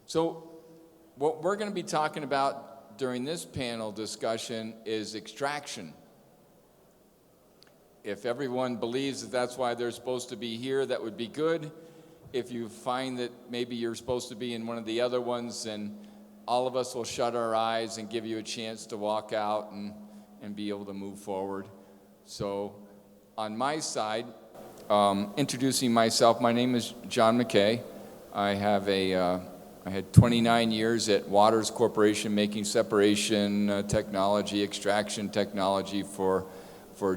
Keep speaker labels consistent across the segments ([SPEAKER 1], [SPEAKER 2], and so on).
[SPEAKER 1] So what we're going to be talking about during this panel discussion is extraction. If everyone believes that that's why they're supposed to be here, that would be good. If you find that maybe you're supposed to be in one of the other ones, then all of us will shut our eyes and give you a chance to walk out and be able to move forward. So on my side, introducing myself, my name is John McKay. I had 29 years at Waters Corporation making separation technology, extraction technology for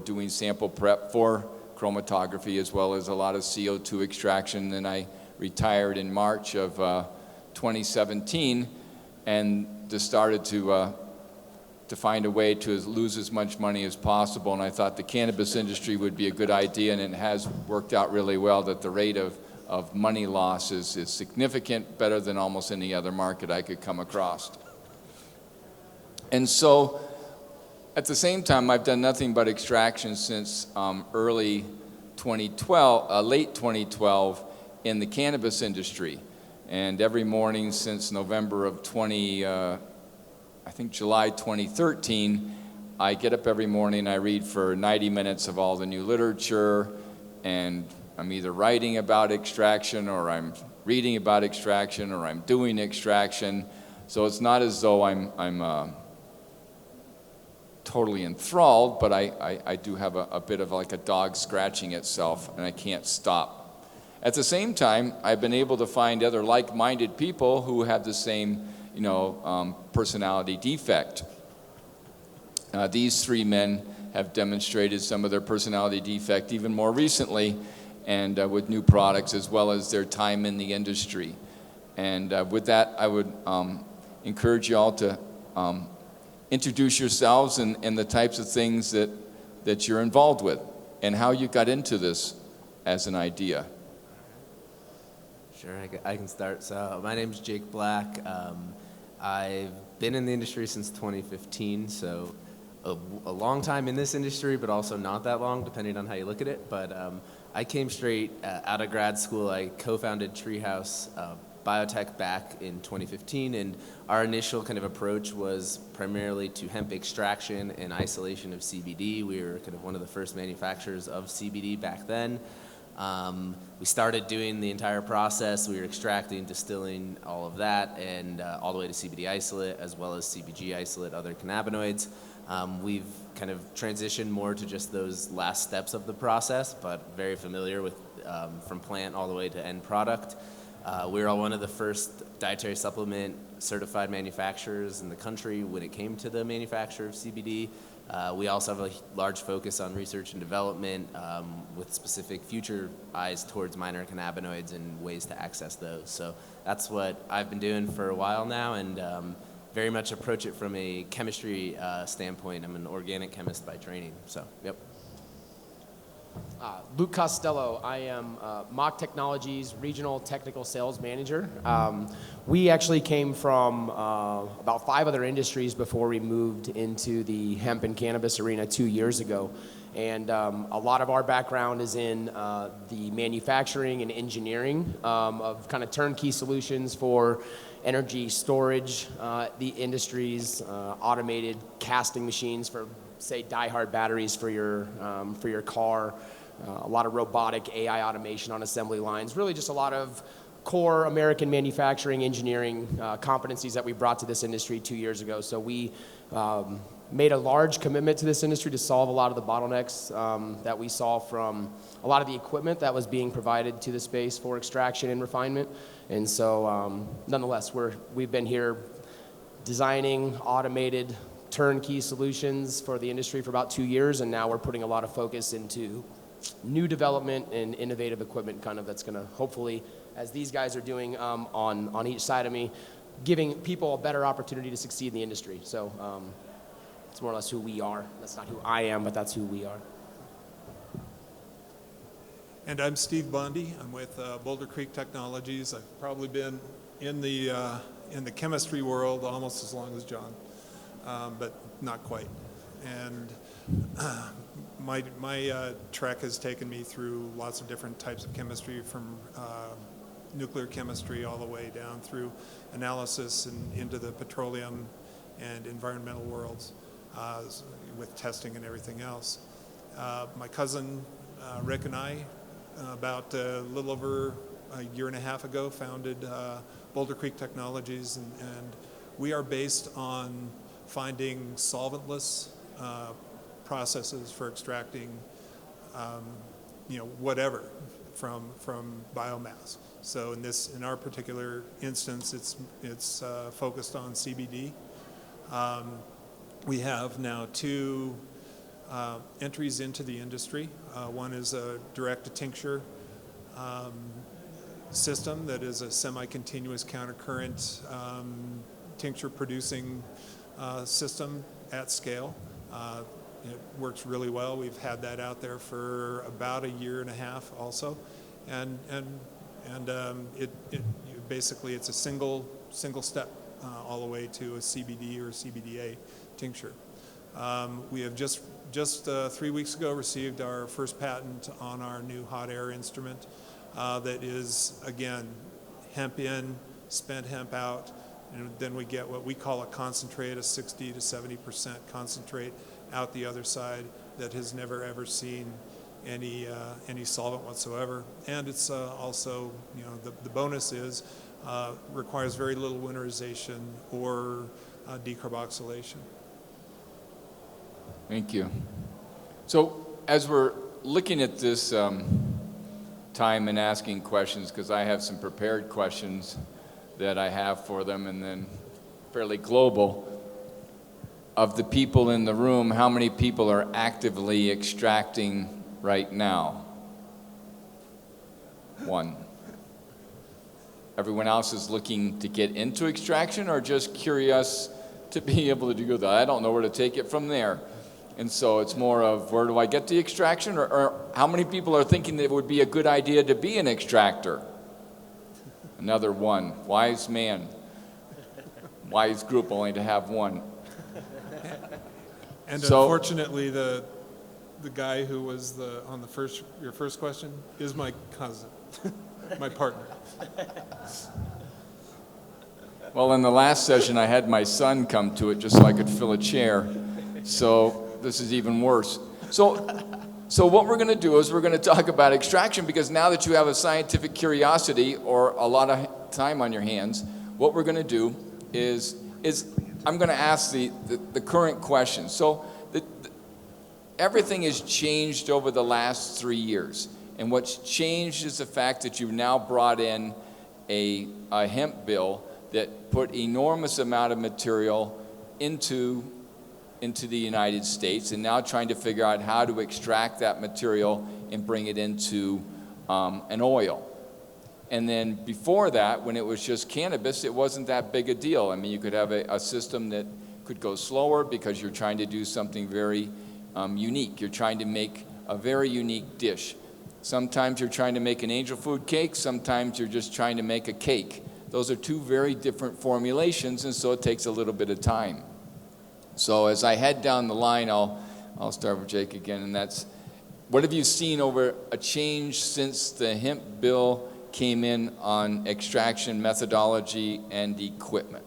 [SPEAKER 1] doing sample prep for chromatography, as well as a lot of CO2 extraction. Then I retired in March of 2017 and just started to find a way to lose as much money as possible. And I thought the cannabis industry would be a good idea, and it has worked out really well that the rate of money loss is significant, better than almost any other market I could come across. And so at the same time, I've done nothing but extraction since late 2012 in the cannabis industry. And every morning since November of July 2013, I get up every morning, I read for 90 minutes of all the new literature, and I'm either writing about extraction, or I'm reading about extraction, or I'm doing extraction. So it's not as though I'm totally enthralled, but I do have a bit of like a dog scratching itself, and I can't stop. At the same time, I've been able to find other like-minded people who have the same, personality defect. These three men have demonstrated some of their personality defect even more recently, and with new products, as well as their time in the industry. And with that, I would encourage you all to introduce yourselves and the types of things that you're involved with, and how you got into this as an idea.
[SPEAKER 2] Sure, I can start. So my name's Jake Black. I've been in the industry since 2015, so a long time in this industry, but also not that long, depending on how you look at it. But I came straight out of grad school. I co-founded Treehouse Biotech back in 2015, and our initial kind of approach was primarily to hemp extraction and isolation of CBD. We were kind of one of the first manufacturers of CBD back then. We started doing the entire process. We were extracting, distilling, all of that, and all the way to CBD isolate, as well as CBG isolate, other cannabinoids. We've kind of transitioned more to just those last steps of the process, but very familiar with from plant all the way to end product. We were one of the first dietary supplement certified manufacturers in the country when it came to the manufacture of CBD. We also have a large focus on research and development with specific future eyes towards minor cannabinoids and ways to access those. So that's what I've been doing for a while now, and very much approach it from a chemistry standpoint. I'm an organic chemist by training, so yep.
[SPEAKER 3] Luke Costello. I am Mock Technologies Regional Technical Sales Manager. We actually came from about 5 other industries before we moved into the hemp and cannabis arena 2 years ago. And a lot of our background is in the manufacturing and engineering of kind of turnkey solutions for energy storage, the industries, automated casting machines for, say, die-hard batteries for your car, a lot of robotic AI automation on assembly lines, really just a lot of core American manufacturing engineering competencies that we brought to this industry 2 years ago. So we made a large commitment to this industry to solve a lot of the bottlenecks that we saw from a lot of the equipment that was being provided to the space for extraction and refinement. And so nonetheless, we've been here designing automated turnkey solutions for the industry for about 2 years, and now we're putting a lot of focus into new development and innovative equipment kind of that's going to hopefully, as these guys are doing on each side of me, giving people a better opportunity to succeed in the industry. So it's more or less who we are. That's not who I am, but that's who we are.
[SPEAKER 4] And I'm Steve Bundy. I'm with Boulder Creek Technologies. I've probably been in the chemistry world almost as long as John, but not quite. And my trek has taken me through lots of different types of chemistry, from nuclear chemistry all the way down through analysis and into the petroleum and environmental worlds with testing and everything else. My cousin Rick and I, about a little over a year and a half ago, founded Boulder Creek Technologies, and we are based on finding solventless processes for extracting, whatever from biomass. So in our particular instance, it's focused on CBD. We have now two entries into the industry. One is a direct-to-tincture system that is a semi-continuous countercurrent tincture producing system at scale. It works really well. We've had that out there for about a year and a half also, and basically it's a single step all the way to a CBD or CBDA tincture. We have just 3 weeks ago received our first patent on our new hot air instrument that is, again, hemp in, spent hemp out, and then we get what we call a concentrate, a 60 to 70% concentrate out the other side that has never ever seen any solvent whatsoever. And it's also, the bonus is requires very little winterization or decarboxylation.
[SPEAKER 1] Thank you. So as we're looking at this time and asking questions, because I have some prepared questions that I have for them, and then fairly global, of the people in the room, how many people are actively extracting right now? One. Everyone else is looking to get into extraction, or just curious to be able to do that? I don't know where to take it from there. And so it's more of, where do I get the extraction? Or how many people are thinking that it would be a good idea to be an extractor? Another one. Wise man. Wise group only to have one.
[SPEAKER 4] And
[SPEAKER 1] So,
[SPEAKER 4] unfortunately, the guy who was on your first question is my cousin, my partner.
[SPEAKER 1] well, in the last session, I had my son come to it just so I could fill a chair. So this is even worse. So what we're going to do is we're going to talk about extraction, because now that you have a scientific curiosity or a lot of time on your hands, what we're going to do is I'm going to ask the current question. So everything has changed over the last 3 years. And what's changed is the fact that you've now brought in a hemp bill that put enormous amount of material into the United States, and now trying to figure out how to extract that material and bring it into an oil. And then before that, when it was just cannabis, it wasn't that big a deal. I mean, you could have a system that could go slower because you're trying to do something very unique. You're trying to make a very unique dish. Sometimes you're trying to make an angel food cake. Sometimes you're just trying to make a cake. Those are two very different formulations, and so it takes a little bit of time. So as I head down the line, I'll start with Jake again, and that's, what have you seen over a change since the hemp bill came in on extraction methodology and equipment?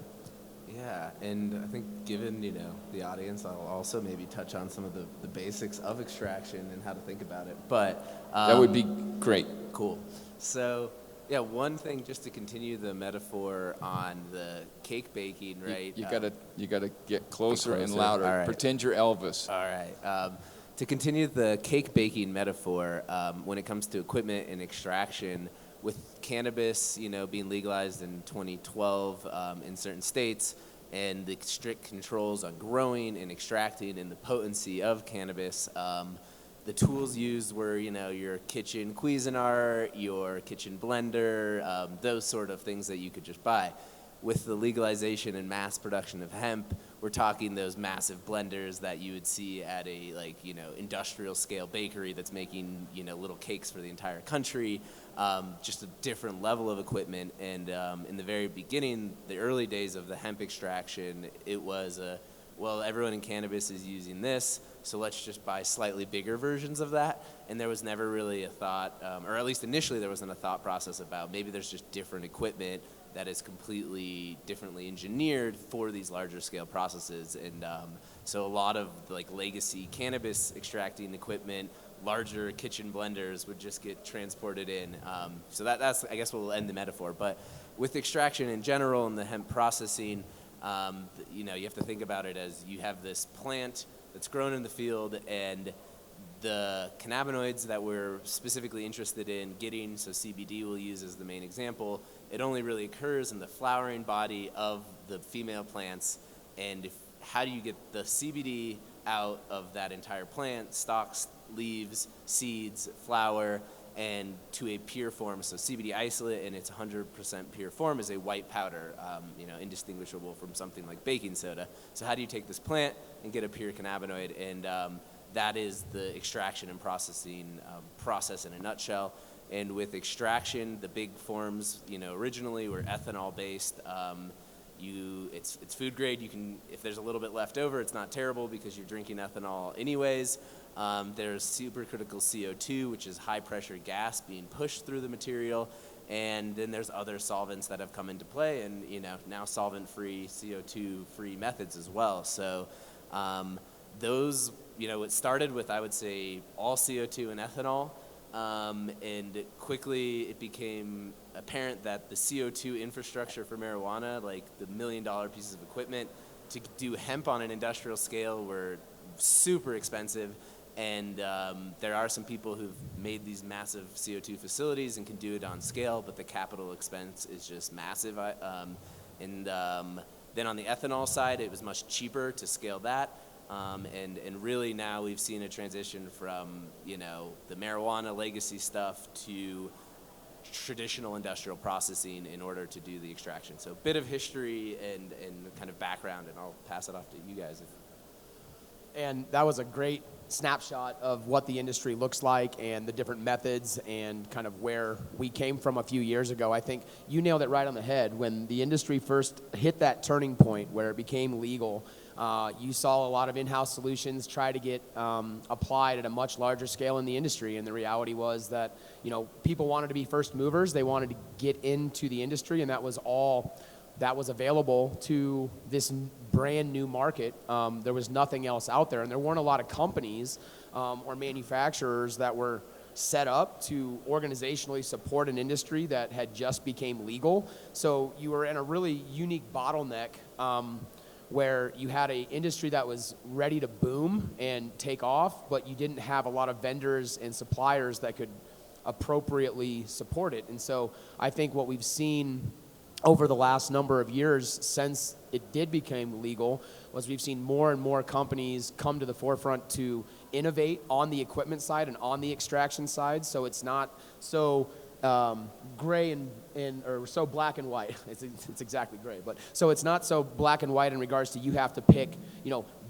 [SPEAKER 2] Yeah, and I think given, the audience, I'll also maybe touch on some of the basics of extraction and how to think about it. But
[SPEAKER 1] that would be great.
[SPEAKER 2] Cool. So, yeah, one thing, just to continue the metaphor on the cake baking, right?
[SPEAKER 1] You gotta get closer and louder.
[SPEAKER 2] All right.
[SPEAKER 1] Pretend you're Elvis.
[SPEAKER 2] All right. To continue the cake baking metaphor, when it comes to equipment and extraction, with cannabis, being legalized in 2012 in certain states, and the strict controls on growing and extracting and the potency of cannabis, the tools used were, your kitchen Cuisinart, your kitchen blender, those sort of things that you could just buy. With the legalization and mass production of hemp, we're talking those massive blenders that you would see at a industrial scale bakery that's making little cakes for the entire country. Just a different level of equipment. And in the very beginning, the early days of the hemp extraction, it was everyone in cannabis is using this, so let's just buy slightly bigger versions of that. And there was never really a thought, or at least initially there wasn't a thought process about maybe there's just different equipment that is completely differently engineered for these larger scale processes. And so a lot of legacy cannabis extracting equipment, larger kitchen blenders would just get transported in. So that's, I guess, we'll end the metaphor. But with extraction in general and the hemp processing, you have to think about it as you have this plant that's grown in the field, and the cannabinoids that we're specifically interested in getting, so CBD we'll use as the main example, it only really occurs in the flowering body of the female plants. And how do you get the CBD out of that entire plant, stalks, leaves, seeds, flower, and to a pure form? So CBD isolate in its 100% pure form is a white powder, indistinguishable from something like baking soda. So how do you take this plant and get a pure cannabinoid? And that is the extraction and processing process in a nutshell. And with extraction, the big forms, originally were ethanol based. It's food grade. You can, if there's a little bit left over, it's not terrible because you're drinking ethanol anyways. There's supercritical CO2, which is high pressure gas being pushed through the material. And then there's other solvents that have come into play, and now solvent-free, CO2-free methods as well. So those, it started with, I would say, all CO2 and ethanol. And quickly it became apparent that the CO2 infrastructure for marijuana, like the $1 million pieces of equipment to do hemp on an industrial scale, were super expensive. And there are some people who've made these massive CO2 facilities and can do it on scale, but the capital expense is just massive. Then on the ethanol side, it was much cheaper to scale that. And really now we've seen a transition from, the marijuana legacy stuff to traditional industrial processing in order to do the extraction. So a bit of history and kind of background, and I'll pass it off to you guys.
[SPEAKER 3] And that was a great snapshot of what the industry looks like and the different methods and kind of where we came from a few years ago. I think you nailed it right on the head. When the industry first hit that turning point where it became legal, you saw a lot of in-house solutions try to get applied at a much larger scale in the industry. And the reality was that, people wanted to be first movers. They wanted to get into the industry, and that was all that was available to this brand new market. There was nothing else out there, and there weren't a lot of companies or manufacturers that were set up to organizationally support an industry that had just became legal. So you were in a really unique bottleneck where you had an industry that was ready to boom and take off, but you didn't have a lot of vendors and suppliers that could appropriately support it. And so I think what we've seen over the last number of years since it did become legal was we've seen more and more companies come to the forefront to innovate on the equipment side and on the extraction side. So it's not so gray or so black and white. It's exactly gray, but so it's not so black and white in regards to you have to pick,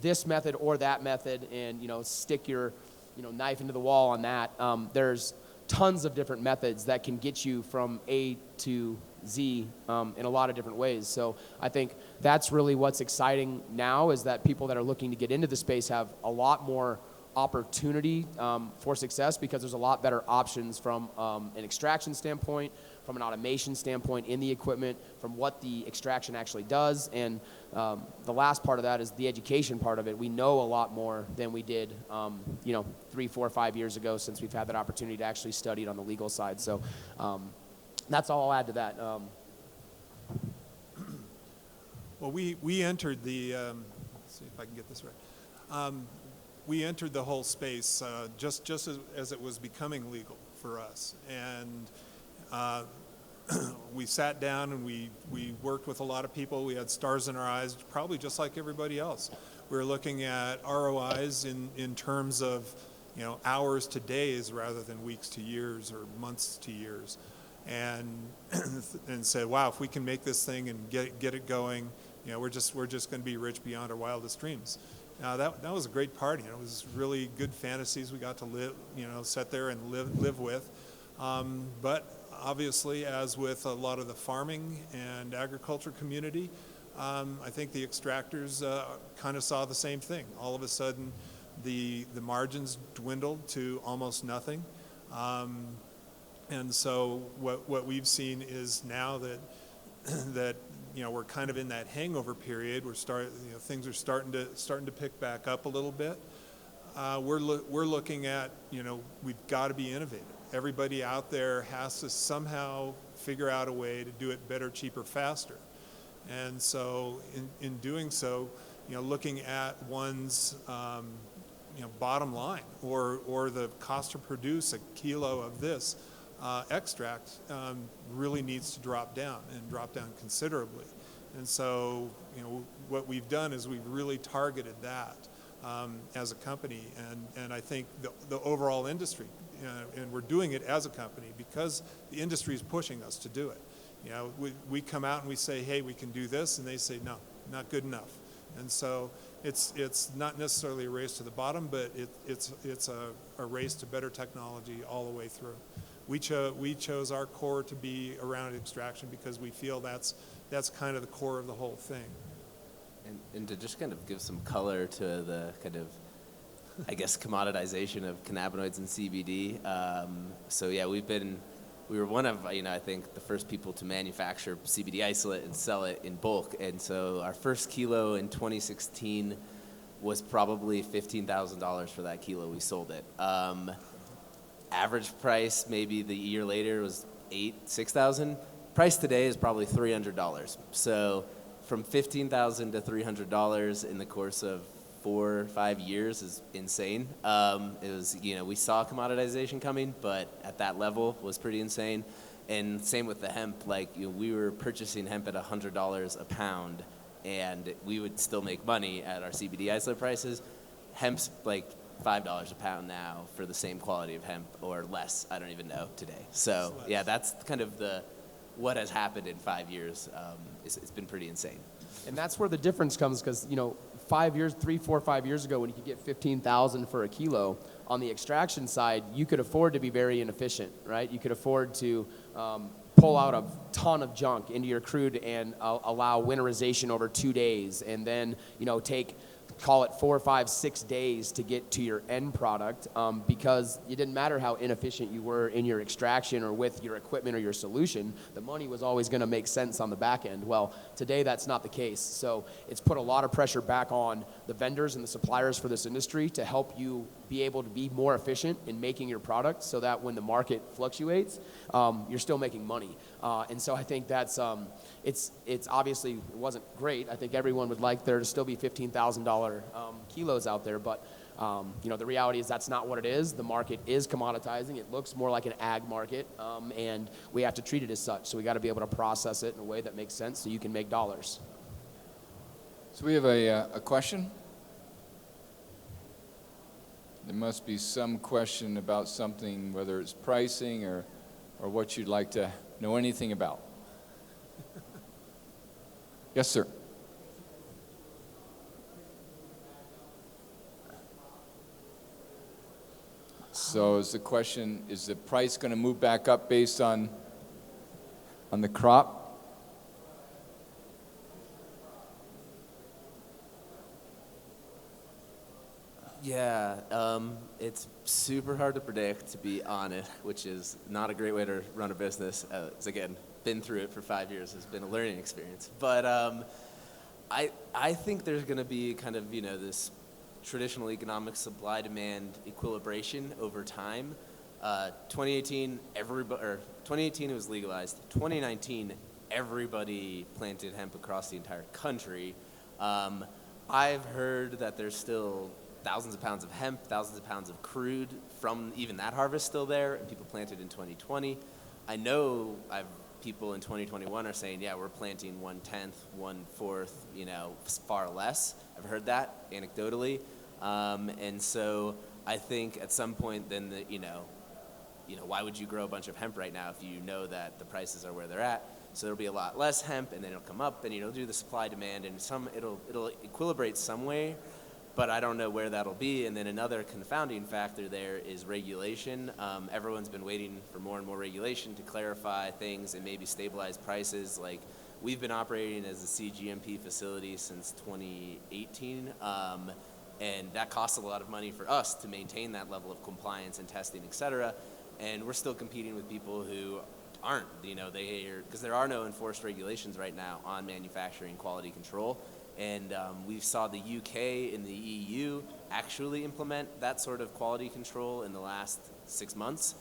[SPEAKER 3] this method or that method and, stick your, knife into the wall on that. There's tons of different methods that can get you from A to Z in a lot of different ways. So I think that's really what's exciting now, is that people that are looking to get into the space have a lot more opportunity for success because there's a lot better options from an extraction standpoint, from an automation standpoint in the equipment, from what the extraction actually does. And the last part of that is the education part of it. We know a lot more than we did 3, 4, 5 years ago, since we've had that opportunity to actually study it on the legal side. So that's all I'll add to that.
[SPEAKER 4] Well, we entered the, let's see if I can get this right. We entered the whole space just as it was becoming legal for us. And we sat down and we worked with a lot of people. We had stars in our eyes, probably just like everybody else. We were looking at ROIs in terms of, hours to days rather than weeks to years or months to years. And said, wow, if we can make this thing and get it going You know, we're just going to be rich beyond our wildest dreams. Now that was a great party. It was really good fantasies we got to live, you know, sit there and live with. But obviously, as with a lot of the farming and agriculture community, I think the extractors kind of saw the same thing. All of a sudden, the margins dwindled to almost nothing. And so what we've seen is now that you know, we're kind of in that hangover period. Things are starting to pick back up a little bit. We're looking at, you know, we've got to be innovative. Everybody out there has to somehow figure out a way to do it better, cheaper, faster. And so in doing so, you know, looking at one's you know, bottom line or the cost to produce a kilo of this extract really needs to drop down considerably. And so, you know, what we've done is we've really targeted that as a company, and I think the overall industry, and we're doing it as a company because the industry is pushing us to do it. You know, we come out and we say, hey, we can do this, and they say, no, not good enough. And so it's not necessarily a race to the bottom, but it's a race to better technology all the way through. We chose our core to be around extraction because we feel that's kind of the core of the whole thing.
[SPEAKER 2] And to just kind of give some color to the kind of, I guess, commoditization of cannabinoids and CBD. So yeah, we were one of, you know, I think the first people to manufacture CBD isolate and sell it in bulk. And so our first kilo in 2016 was probably $15,000 for that kilo. We sold it. Average price maybe the year later was $6,000. Price today is probably $300. So from $15,000 to $300 in the course of 4 or 5 years is insane. It was, you know, we saw commoditization coming, but at that level was pretty insane. And same with the hemp. Like, you know, we were purchasing hemp at $100 a pound, and we would still make money at our CBD isolate prices. Hemp's like $5 a pound now for the same quality of hemp, or less. I don't even know today. So yeah, that's kind of what has happened in 5 years. It's been pretty insane.
[SPEAKER 3] And that's where the difference comes, because, you know, 5 years, 3, 4, 5 years ago, when you could get 15,000 for a kilo, on the extraction side, you could afford to be very inefficient, right? You could afford to pull out a ton of junk into your crude and allow winterization over 2 days, and then, you know, call it 4, 5, 6 days to get to your end product, because it didn't matter how inefficient you were in your extraction or with your equipment or your solution, the money was always going to make sense on the back end. Well, today that's not the case. So it's put a lot of pressure back on the vendors and the suppliers for this industry to help you be able to be more efficient in making your product, so that when the market fluctuates, you're still making money. And so I think that's it's obviously, it wasn't great. I think everyone would like there to still be $15,000 kilos out there, but you know, the reality is that's not what it is. The market is commoditizing. It looks more like an ag market, and we have to treat it as such. So we got to be able to process it in a way that makes sense so you can make dollars.
[SPEAKER 1] So we have a question. There must be some question about something, whether it's pricing or what you'd like to know anything about. Yes, sir. So is the question, is the price going to move back up based on the crop?
[SPEAKER 2] Yeah, it's super hard to predict, to be honest, which is not a great way to run a business. It's, again, been through it for 5 years. It's been a learning experience. But I think there's going to be kind of, you know, this traditional economic supply-demand equilibration over time. 2018, 2018 it was legalized. 2019, everybody planted hemp across the entire country. I've heard that there's still thousands of pounds of hemp, thousands of pounds of crude from even that harvest still there, and people planted in 2020. I know people in 2021 are saying, yeah, we're planting 1/10, 1/4, you know, far less. I've heard that anecdotally. And so I think at some point then, you know, why would you grow a bunch of hemp right now if you know that the prices are where they're at? So there'll be a lot less hemp, and then it'll come up, and it'll do the supply demand, and it'll equilibrate some way, but I don't know where that'll be. And then another confounding factor there is regulation. Everyone's been waiting for more and more regulation to clarify things and maybe stabilize prices. Like, we've been operating as a CGMP facility since 2018, and that costs a lot of money for us to maintain that level of compliance and testing, et cetera. And we're still competing with people who aren't, because there are no enforced regulations right now on manufacturing quality control. And we saw the UK and the EU actually implement that sort of quality control in the last 6 months.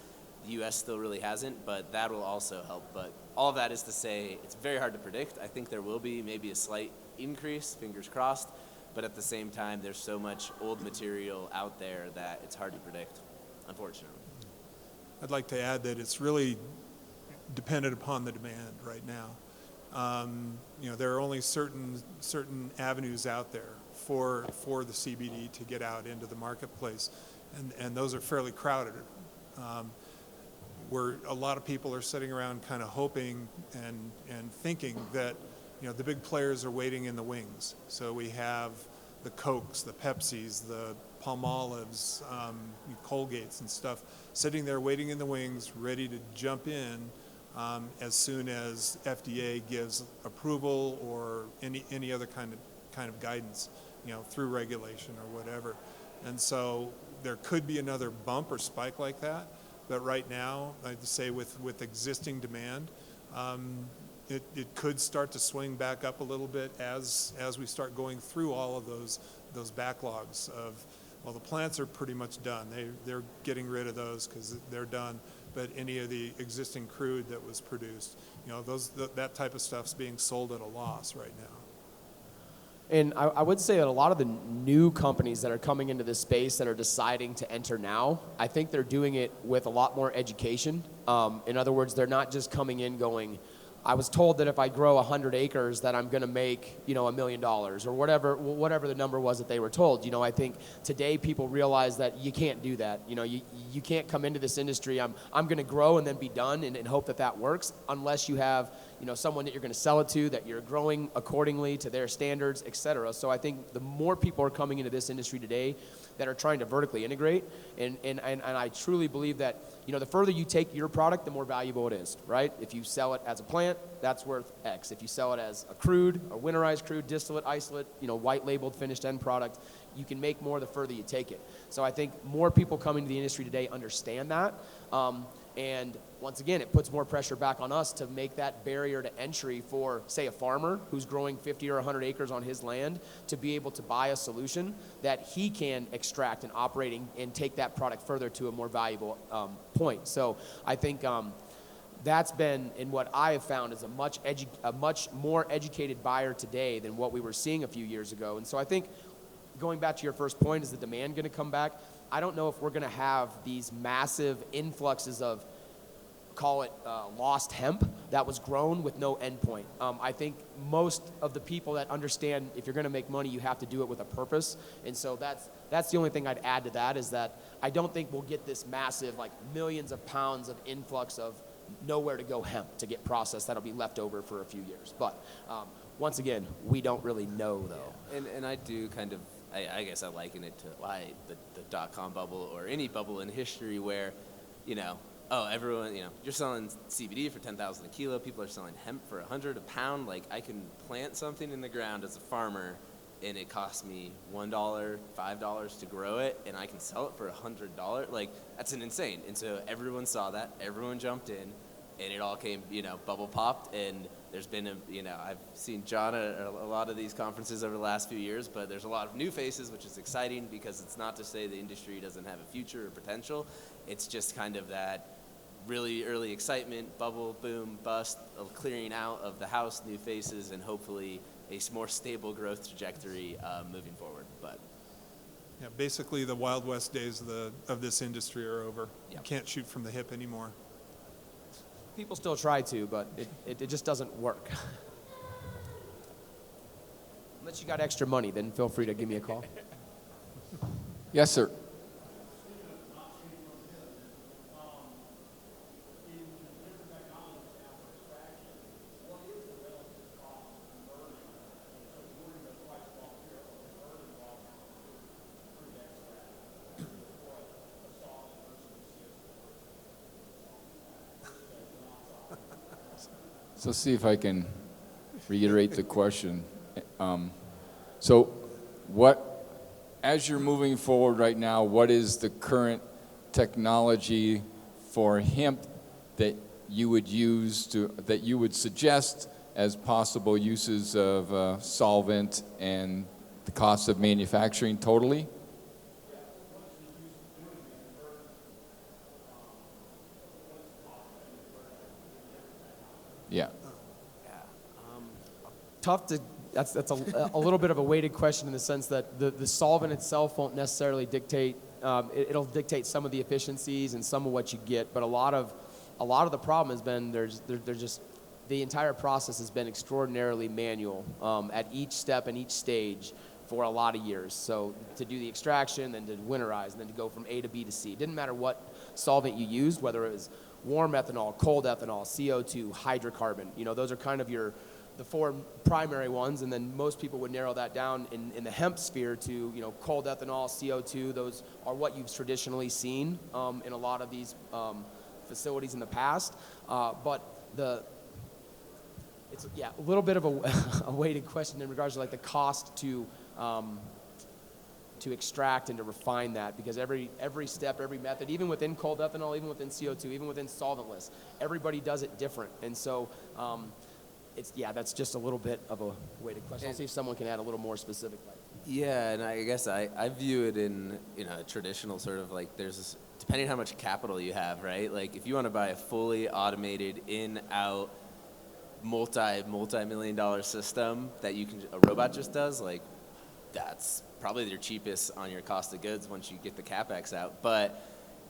[SPEAKER 2] The US still really hasn't, but that will also help. But all of that is to say, it's very hard to predict. I think there will be maybe a slight increase, fingers crossed, but at the same time, there's so much old material out there that it's hard to predict, unfortunately.
[SPEAKER 4] I'd like to add that it's really dependent upon the demand right now. There are only certain avenues out there for the CBD to get out into the marketplace, and those are fairly crowded. Where a lot of people are sitting around kind of hoping and thinking that the big players are waiting in the wings. So we have the Cokes, the Pepsis, the Palmolives, Colgates and stuff sitting there waiting in the wings, ready to jump in as soon as FDA gives approval or any other kind of guidance, through regulation or whatever. And so there could be another bump or spike like that. But right now, I'd say with existing demand, it could start to swing back up a little bit as we start going through all of those backlogs of, well, the plants are pretty much done. They're getting rid of those because they're done. But any of the existing crude that was produced, that type of stuff's being sold at a loss right now.
[SPEAKER 3] And I would say that a lot of the new companies that are coming into this space that are deciding to enter now, I think they're doing it with a lot more education. In other words, they're not just coming in going, I was told that if I grow 100 acres that I'm going to make, $1 million or whatever the number was that they were told. I think today people realize that you can't do that. You can't come into this industry, I'm going to grow and then be done and hope that works unless you have, someone that you're going to sell it to, that you're growing accordingly to their standards, et cetera. So I think the more people are coming into this industry today that are trying to vertically integrate, and I truly believe that, the further you take your product, the more valuable it is, right? If you sell it as a plant, that's worth X. If you sell it as a crude, a winterized crude, distillate, isolate, white labeled finished end product, you can make more the further you take it. So I think more people coming to the industry today understand that. And once again, it puts more pressure back on us to make that barrier to entry for, say, a farmer who's growing 50 or 100 acres on his land to be able to buy a solution that he can extract and operate and take that product further to a more valuable point. So I think that's been, and what I have found, is a much more educated buyer today than what we were seeing a few years ago. And so I think, going back to your first point, is the demand going to come back? I don't know if we're going to have these massive influxes of, call it lost hemp that was grown with no endpoint. I think most of the people that understand if you're going to make money, you have to do it with a purpose. And so that's the only thing I'd add to that, is that I don't think we'll get this massive, like, millions of pounds of influx of nowhere to go hemp to get processed that'll be left over for a few years. But once again, we don't really know, though.
[SPEAKER 2] Yeah. And I do kind of, I guess I liken it to the dot-com bubble or any bubble in history where, everyone, you're selling CBD for $10,000 a kilo. People are selling hemp for $100 a pound. Like, I can plant something in the ground as a farmer, and it costs me $1, $5 to grow it, and I can sell it for $100. Like, that's insane. And so everyone saw that. Everyone jumped in, and it all came, bubble popped. And there's been I've seen John at a lot of these conferences over the last few years, but there's a lot of new faces, which is exciting, because it's not to say the industry doesn't have a future or potential. It's just kind of that really early excitement, bubble, boom, bust, a clearing out of the house, new faces, and hopefully a more stable growth trajectory moving forward. But
[SPEAKER 4] yeah, basically the Wild West days of this industry are over.
[SPEAKER 2] Yep.
[SPEAKER 4] You can't shoot from the hip anymore.
[SPEAKER 3] People still try to, but it just doesn't work. Unless you got extra money, then feel free to give me a call.
[SPEAKER 1] Yes, sir. So see if I can reiterate the question. So as you're moving forward right now, what is the current technology for hemp that you would use that you would suggest as possible uses of solvent and the cost of manufacturing totally? Yeah.
[SPEAKER 3] Tough to, that's a little bit of a weighted question in the sense that the solvent itself won't necessarily dictate, it'll dictate some of the efficiencies and some of what you get, but a lot of the problem has been there's just, the entire process has been extraordinarily manual at each step and each stage for a lot of years. So to do the extraction, then to winterize, and then to go from A to B to C. It didn't matter what solvent you used, whether it was warm ethanol, cold ethanol, CO2, hydrocarbon. You know, those are kind of the four primary ones, and then most people would narrow that down in the hemp sphere to, you know, cold ethanol, CO2. Those are what you've traditionally seen in a lot of these facilities in the past. But it's a little bit of a weighted question in regards to like the cost to extract and to refine that, because every step, every method, even within cold ethanol, even within CO2, even within solventless, everybody does it different. And so that's just a little bit of a weighted question. I'll see if someone can add a little more specific light.
[SPEAKER 2] Yeah, and I guess I view it in a traditional sort of like depending on how much capital you have, right? Like if you want to buy a fully automated in-out multi-million-dollar system that a robot just does, like that's probably your cheapest on your cost of goods once you get the CapEx out, but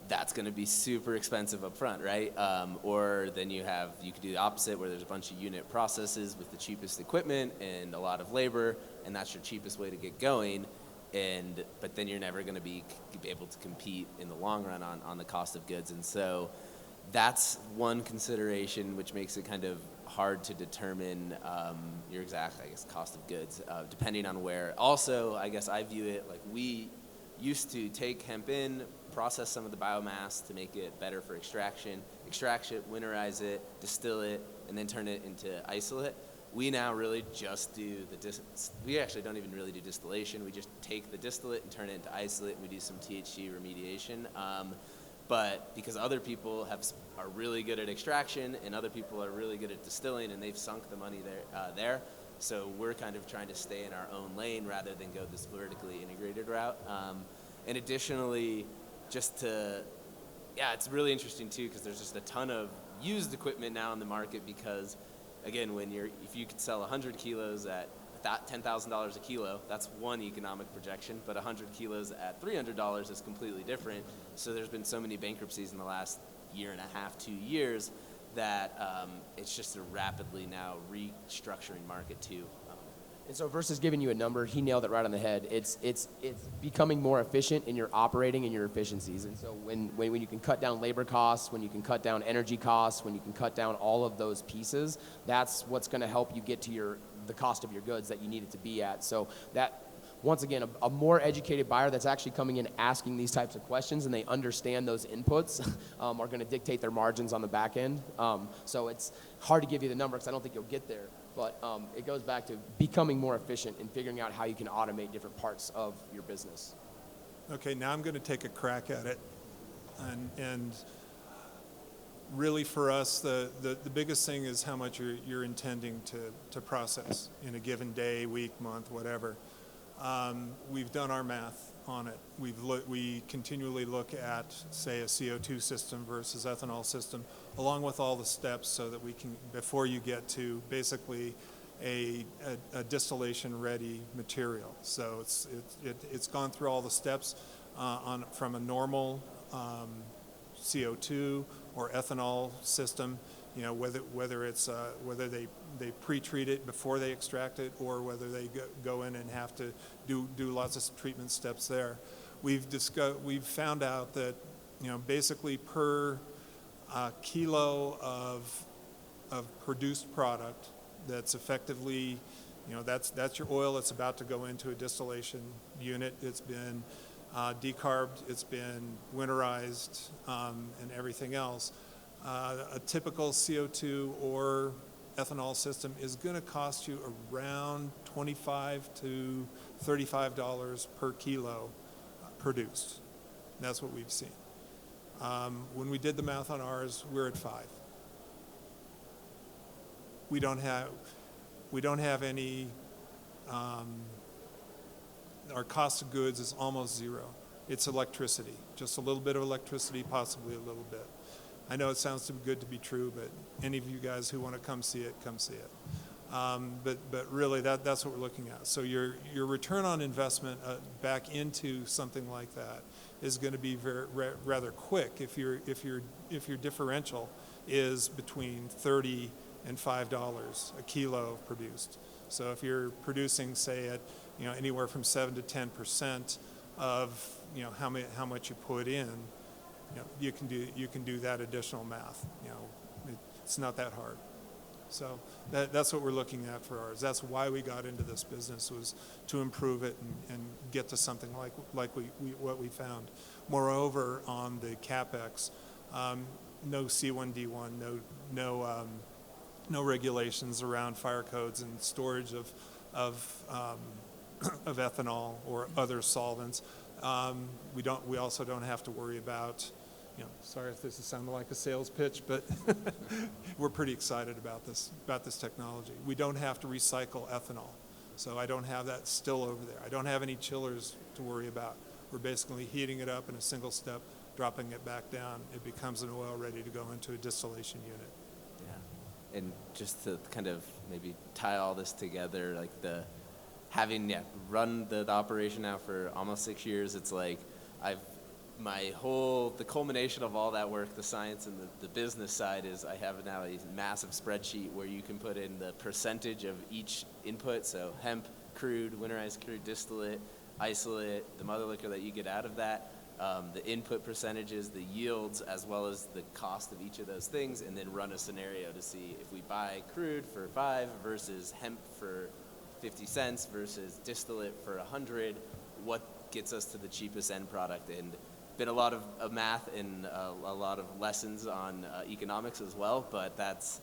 [SPEAKER 2] that's going to be super expensive up front, right? Or then you could do the opposite, where there's a bunch of unit processes with the cheapest equipment and a lot of labor, and that's your cheapest way to get going. But then you're never going to be able to compete in the long run on the cost of goods. And so that's one consideration, which makes it kind of hard to determine your exact, cost of goods, depending on where. Also, I guess I view it like we used to take hemp in, process some of the biomass to make it better for extraction, extract it, winterize it, distill it, and then turn it into isolate. We now really just do we actually don't even really do distillation. We just take the distillate and turn it into isolate, and we do some THC remediation. But because other people are really good at extraction and other people are really good at distilling, and they've sunk the money there, so we're kind of trying to stay in our own lane rather than go this vertically integrated route. And additionally, it's really interesting too, because there's just a ton of used equipment now in the market, because again, if you could sell 100 kilos at $10,000 a kilo, that's one economic projection, but 100 kilos at $300 is completely different. So there's been so many bankruptcies in the last year and a half, 2 years, that it's just a rapidly now restructuring market too.
[SPEAKER 3] And so versus giving you a number, he nailed it right on the head. It's becoming more efficient in your operating and your efficiencies. And so when you can cut down labor costs, when you can cut down energy costs, when you can cut down all of those pieces, that's what's going to help you get to the cost of your goods that you need it to be at. So that, once again, a more educated buyer that's actually coming in asking these types of questions, and they understand those inputs are going to dictate their margins on the back end. So it's hard to give you the number because I don't think you'll get there. But it goes back to becoming more efficient and figuring out how you can automate different parts of your business.
[SPEAKER 4] Okay, now I'm going to take a crack at it. And really for us, the biggest thing is how much you're intending to process in a given day, week, month, whatever. We've done our math on it. We continually look at, say, a CO2 system versus ethanol system, along with all the steps, so that we can, before you get to basically a distillation-ready material. So it's gone through all the steps from a normal CO2 or ethanol system. You know, whether they pre-treat it before they extract it, or whether they go in and have to do lots of treatment steps there. We've found out that, you know, basically per kilo of produced product that's effectively, you know, that's your oil that's about to go into a distillation unit. It's been decarbed, it's been winterized, and everything else. A typical CO2 or ethanol system is going to cost you around $25 to $35 per kilo produced. That's what we've seen. When we did the math on ours, we're at 5. We don't have any. Our cost of goods is almost zero. It's electricity, just a little bit of electricity, possibly a little bit. I know it sounds too good to be true, but any of you guys who want to come see it, come see it. But really, that's what we're looking at. So your return on investment back into something like that is going to be rather quick if your differential is between $30 and $5 a kilo produced. So if you're producing, say, at anywhere from 7 to 10% of how much you put in, you can do that additional math. It's not that hard. So that's what we're looking at for ours. That's why we got into this business, was to improve it and get to something like what we found. Moreover, on the CapEx, no C1D1, no regulations around fire codes and storage of ethanol or other solvents. We also don't have to worry about, sorry if this is sounding like a sales pitch, but we're pretty excited about this technology. We don't have to recycle ethanol, so I don't have that still over there. I don't have any chillers to worry about. We're basically heating it up in a single step, dropping it back down. It becomes an oil ready to go into a distillation unit.
[SPEAKER 2] Yeah, and just to kind of maybe tie all this together, like having run the operation now for almost 6 years, it's like the culmination of all that work, the science and the business side, is I have now a massive spreadsheet where you can put in the percentage of each input, so hemp, crude, winterized crude, distillate, isolate, the mother liquor that you get out of that, the input percentages, the yields, as well as the cost of each of those things, and then run a scenario to see if we buy crude for 5 versus hemp for 50 cents versus distillate for 100, what gets us to the cheapest end product. And been a lot of math and a lot of lessons on economics as well, but that's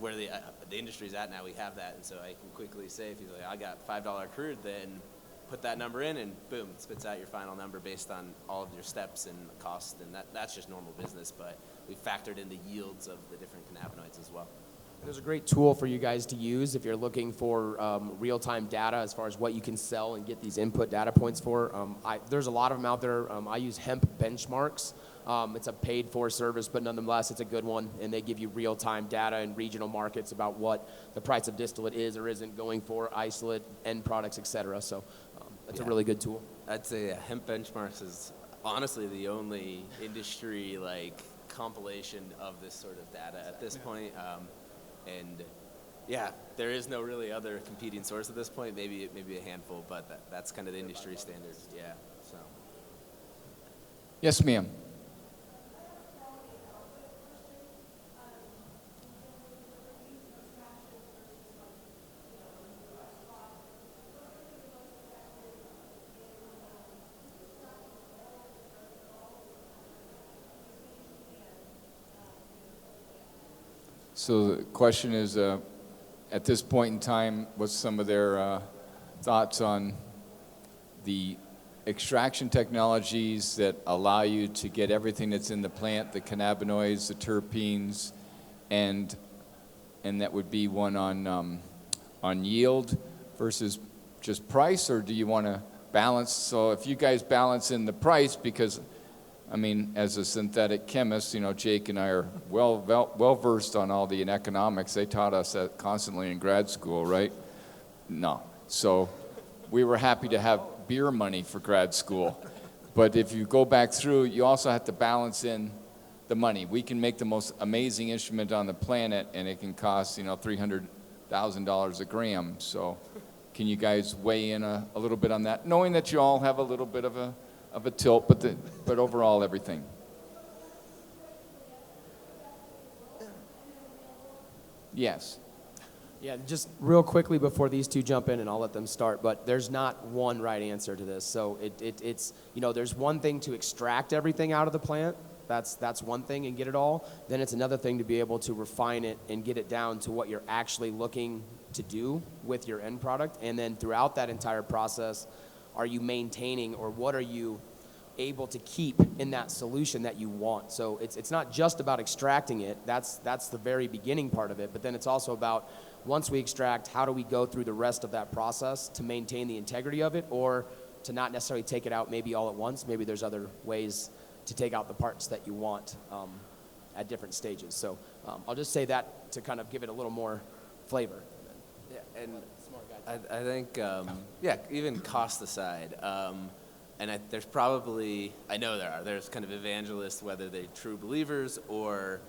[SPEAKER 2] where the industry's at now. We have that, and so I can quickly say, if you're like, I got $5 crude, then put that number in, and boom, it spits out your final number based on all of your steps and cost, and that's just normal business. But we factored in the yields of the different cannabinoids as well.
[SPEAKER 3] There's a great tool for you guys to use if you're looking for real-time data as far as what you can sell and get these input data points for. There's a lot of them out there. I use Hemp Benchmarks. It's a paid-for service, but nonetheless, it's a good one, and they give you real-time data in regional markets about what the price of distillate is or isn't going for, isolate, end products, et cetera. So it's a really good tool.
[SPEAKER 2] I'd say Hemp Benchmarks is honestly the only industry compilation of this sort of data at this point. And there is no really other competing source at this point. Maybe a handful, but that's kind of the industry standard. Yeah. So.
[SPEAKER 1] Yes, ma'am. So the question is, at this point in time, what's some of their thoughts on the extraction technologies that allow you to get everything that's in the plant, the cannabinoids, the terpenes, and that would be one on yield versus just price, or do you want to balance? So if you guys balance in the price, because as a synthetic chemist, Jake and I are well versed on all the economics. They taught us that constantly in grad school, right? No. So we were happy to have beer money for grad school. But if you go back through, you also have to balance in the money. We can make the most amazing instrument on the planet, and it can cost, $300,000 a gram. So can you guys weigh in a little bit on that, knowing that you all have a little bit of a tilt, but overall everything? Yes.
[SPEAKER 3] Yeah, just real quickly before these two jump in, and I'll let them start, but there's not one right answer to this. So it's there's one thing to extract everything out of the plant, That's one thing, and get it all. Then it's another thing to be able to refine it and get it down to what you're actually looking to do with your end product. And then throughout that entire process, are you maintaining, or what are you able to keep in that solution that you want? So it's not just about extracting it. That's the very beginning part of it. But then it's also about, once we extract, how do we go through the rest of that process to maintain the integrity of it, or to not necessarily take it out maybe all at once. Maybe there's other ways to take out the parts that you want at different stages. So I'll just say that to kind of give it a little more flavor.
[SPEAKER 2] Yeah, and I think, even cost aside, there's probably, I know there's kind of evangelists, whether they're true believers or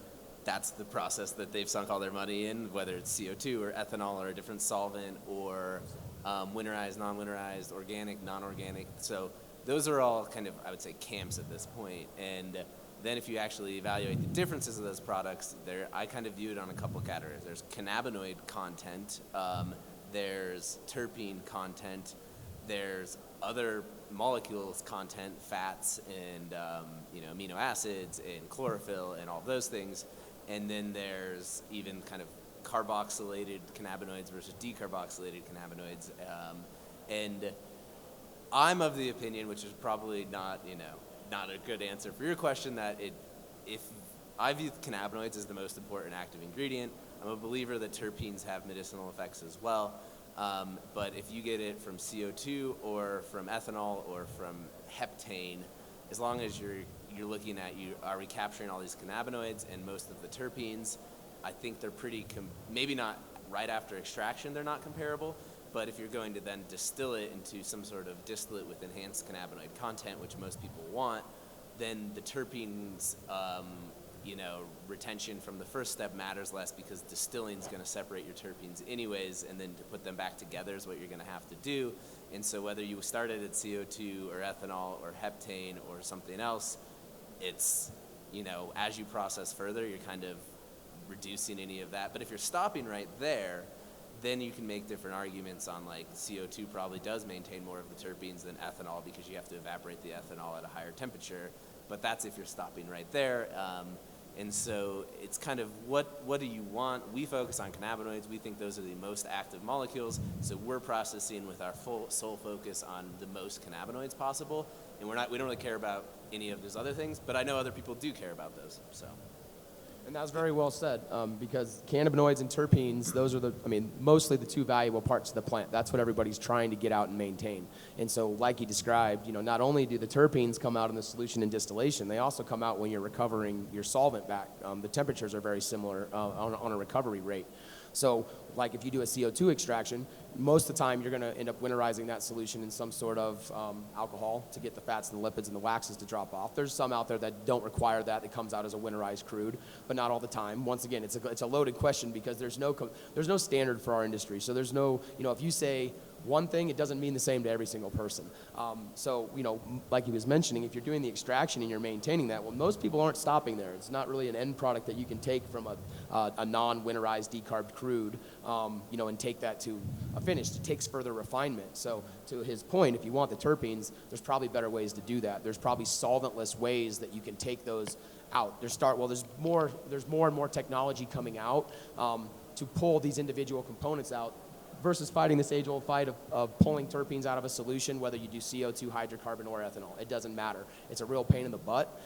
[SPEAKER 2] that's the process that they've sunk all their money in, whether it's CO2 or ethanol or a different solvent, or winterized, non-winterized, organic, non-organic. So those are all kind of, I would say, camps at this point. And then if you actually evaluate the differences of those products, I kind of view it on a couple categories. There's cannabinoid content, there's terpene content, there's other molecules content, fats and amino acids and chlorophyll and all those things. And then there's even kind of carboxylated cannabinoids versus decarboxylated cannabinoids. And I'm of the opinion, which is probably not a good answer for your question, that if I view cannabinoids as the most important active ingredient, I'm a believer that terpenes have medicinal effects as well. But if you get it from CO2 or from ethanol or from heptane, as long as you're looking at, are we capturing all these cannabinoids and most of the terpenes, I think they're pretty, maybe not right after extraction, they're not comparable, but if you're going to then distill it into some sort of distillate with enhanced cannabinoid content, which most people want, then the terpenes, retention from the first step matters less, because distilling is going to separate your terpenes anyways, and then to put them back together is what you're going to have to do. And so whether you started at CO2 or ethanol or heptane or something else, it's, as you process further, you're kind of reducing any of that. But if you're stopping right there, then you can make different arguments on, like, CO2 probably does maintain more of the terpenes than ethanol, because you have to evaporate the ethanol at a higher temperature. But that's if you're stopping right there. And so it's kind of what do you want? We focus on cannabinoids. We think those are the most active molecules. So we're processing with our full sole focus on the most cannabinoids possible. And we don't really care about any of those other things, but I know other people do care about those. So.
[SPEAKER 3] And that was very well said, because cannabinoids and terpenes, those are mostly the two valuable parts of the plant. That's what everybody's trying to get out and maintain. And so, like you described, not only do the terpenes come out in the solution in distillation, they also come out when you're recovering your solvent back. The temperatures are very similar on a recovery rate. So, like if you do a CO2 extraction, most of the time you're going to end up winterizing that solution in some sort of alcohol to get the fats and the lipids and the waxes to drop off. There's some out there that don't require that. It comes out as a winterized crude, but not all the time. Once again, it's a loaded question, because there's no standard for our industry. So there's no, if you say one thing, it doesn't mean the same to every single person. So, like he was mentioning, if you're doing the extraction and you're maintaining that, well, most people aren't stopping there. It's not really an end product that you can take from a non-winterized decarbed crude, and take that to a finish. It takes further refinement. So to his point, if you want the terpenes, there's probably better ways to do that. There's probably solventless ways that you can take those out. There's more and more technology coming out to pull these individual components out, versus fighting this age-old fight of pulling terpenes out of a solution, whether you do CO2, hydrocarbon, or ethanol. It doesn't matter. It's a real pain in the butt.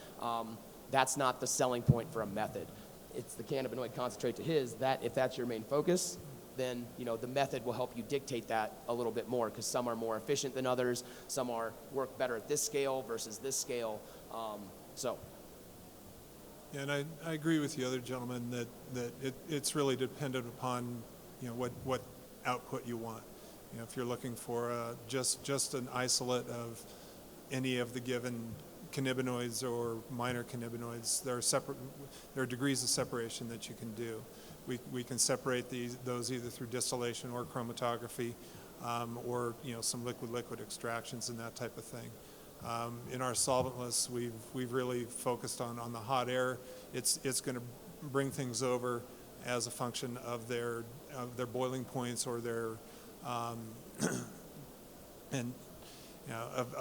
[SPEAKER 3] That's not the selling point for a method. It's the cannabinoid concentrate to his, that if that's your main focus, then the method will help you dictate that a little bit more, because some are more efficient than others. Some work better at this scale versus this scale.
[SPEAKER 4] Yeah, and I agree with the other gentleman that it's really dependent upon what output you want. If you're looking for just an isolate of any of the given cannabinoids or minor cannabinoids, there are degrees of separation that you can do. We can separate those either through distillation or chromatography, or some liquid extractions and that type of thing. In our solventless, we've really focused on the hot air. It's going to bring things over as a function of their boiling points or their of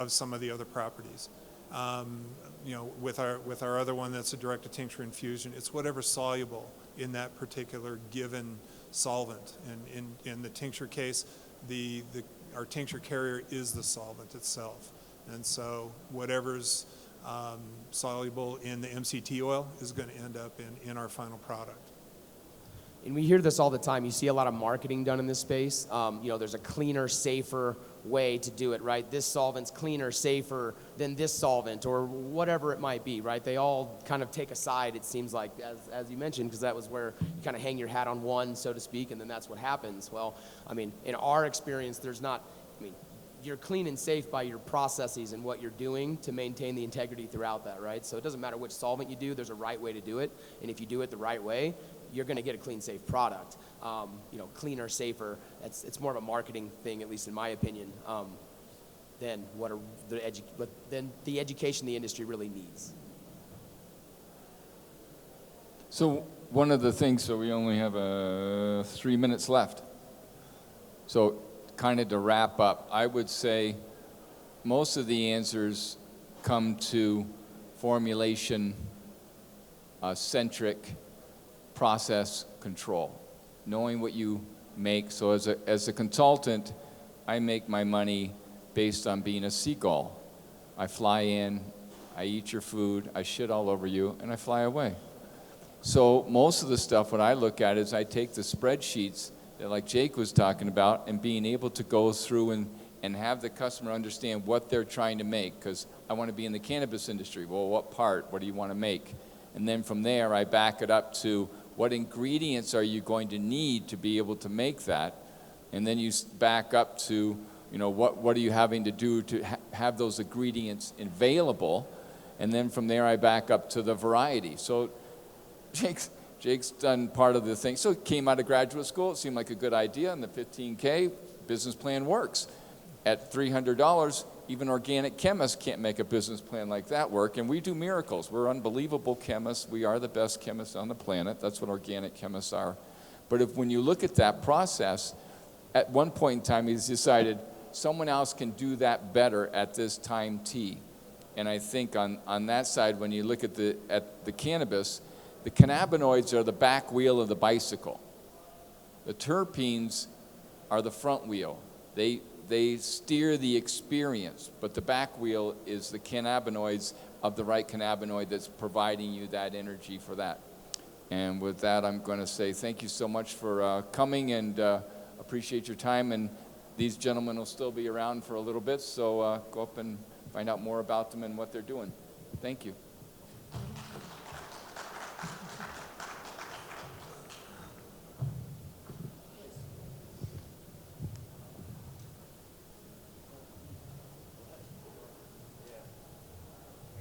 [SPEAKER 4] some of the other properties. You know, with our other one that's a direct-to-tincture infusion, it's whatever's soluble in that particular given solvent. And in the tincture case, our tincture carrier is the solvent itself. And so whatever's soluble in the MCT oil is going to end up in our final product.
[SPEAKER 3] And we hear this all the time. You see a lot of marketing done in this space. You know, there's a cleaner, safer way to do it, right? This solvent's cleaner, safer than this solvent, or whatever it might be, right? They all kind of take a side, it seems like, as you mentioned, because that was where you kind of hang your hat on one, so to speak, and then that's what happens. Well, I mean, in our experience, there's not, I mean, you're clean and safe by your processes and what you're doing to maintain the integrity throughout that, right? So it doesn't matter which solvent you do, there's a right way to do it, and if you do it the right way, you're going to get a clean, safe product. You know, cleaner, safer. It's more of a marketing thing, at least in my opinion, than than the education the industry really needs.
[SPEAKER 1] So one of the things, so we only have 3 minutes left. So kind of to wrap up, I would say most of the answers come to formulation centric process control, knowing what you make. So as a consultant, I make my money based on being a seagull. I fly in, I eat your food, I shit all over you, and I fly away. So most of the stuff, what I look at is I take the spreadsheets that like Jake was talking about and being able to go through and have the customer understand what they're trying to make, because I want to be in the cannabis industry. Well, what part? What do you want to make? And then from there, I back it up to what ingredients are you going to need to be able to make that? And then you back up to, you know, what are you having to do to have those ingredients available? And then from there, I back up to the variety. So Jake's done part of the thing. So it came out of graduate school. It seemed like a good idea, and the $15K business plan works. At $300, even organic chemists can't make a business plan like that work, and we do miracles. We're unbelievable chemists. We are the best chemists on the planet. That's what organic chemists are. But when you look at that process, at one point in time, he's decided someone else can do that better at this time T. And I think on that side, when you look at the cannabis, the cannabinoids are the back wheel of the bicycle. The terpenes are the front wheel. They steer the experience, but the back wheel is the cannabinoids of the right cannabinoid that's providing you that energy for that. And with that, I'm going to say thank you so much for coming, and appreciate your time. And these gentlemen will still be around for a little bit, so go up and find out more about them and what they're doing. Thank you.